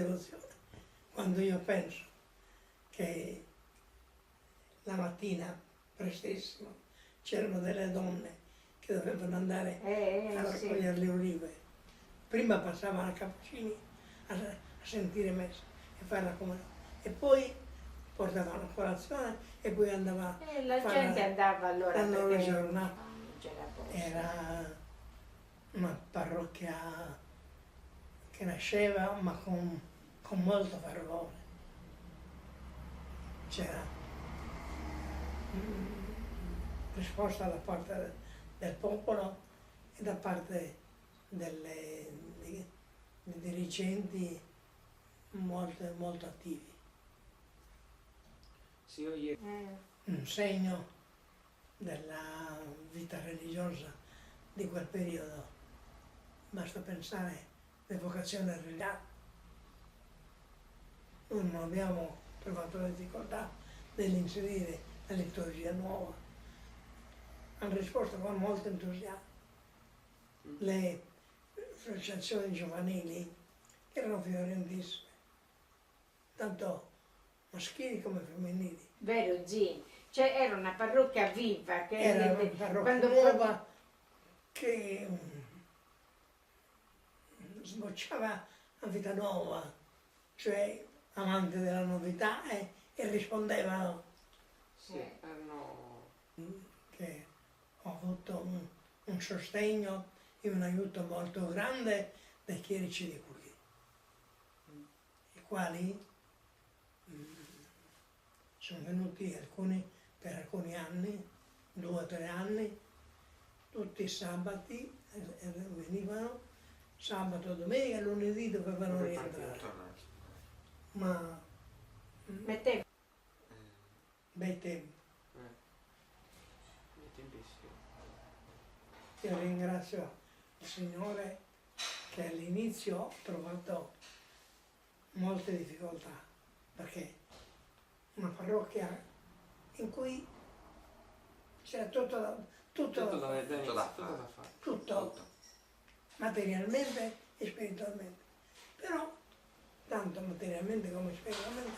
devozione. Quando io penso che la mattina prestissimo c'erano delle donne che dovevano andare a raccogliere le olive, prima passavano a Cappuccini a sentire messa e fare la comunione, e poi portavano a colazione e poi andava la gente andava allora la loro perché giornata. non c'era posto. Era una parrocchia che nasceva ma con molto fervore. C'era risposta da parte del popolo e da parte dei dirigenti molto attivi. Sì, io Un segno della vita religiosa di quel periodo. Basta pensare alle vocazioni religiose. Noi non abbiamo trovato la difficoltà nell'inserire la liturgia nuova. Hanno risposto con molto entusiasmo. Le associazioni giovanili erano fiorentissime, tanto maschili come femminili. Vero, Gin? Cioè era una parrocchia viva che Era una parrocchia quando nuova che sbocciava a vita nuova, cioè amanti della novità, e rispondevano sì, hanno... che ho avuto un sostegno e un aiuto molto grande dai chierici di qui, i quali sono venuti alcuni per alcuni anni, 2 o 3 anni, tutti i sabati, venivano sabato, domenica, lunedì dovevano rientrare. Ma metteva bei tempi. Nei tempi sì. Io ringrazio il Signore che all'inizio ho trovato molte difficoltà, perché una parrocchia in cui c'era tutto da fare, tutto, materialmente e spiritualmente. Però, tanto materialmente come spiritualmente,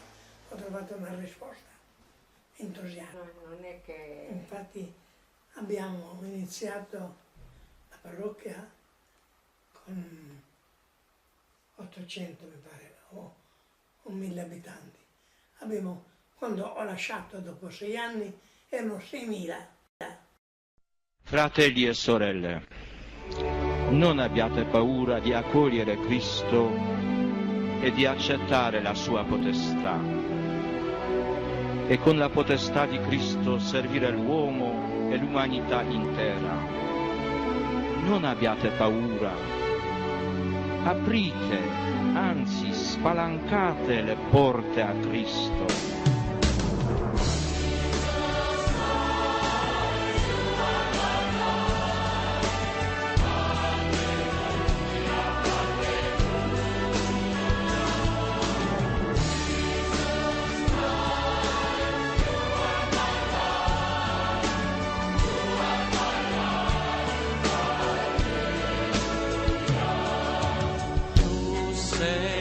ho trovato una risposta entusiasta. non è che... Infatti abbiamo iniziato la parrocchia con 800, mi pare, o 1000 abitanti. Quando ho lasciato dopo 6 anni erano 6.000. Fratelli e sorelle, non abbiate paura di accogliere Cristo e di accettare la sua potestà, e con la potestà di Cristo servire l'uomo e l'umanità intera. Non abbiate paura, aprite, anzi spalancate le porte a Cristo. Say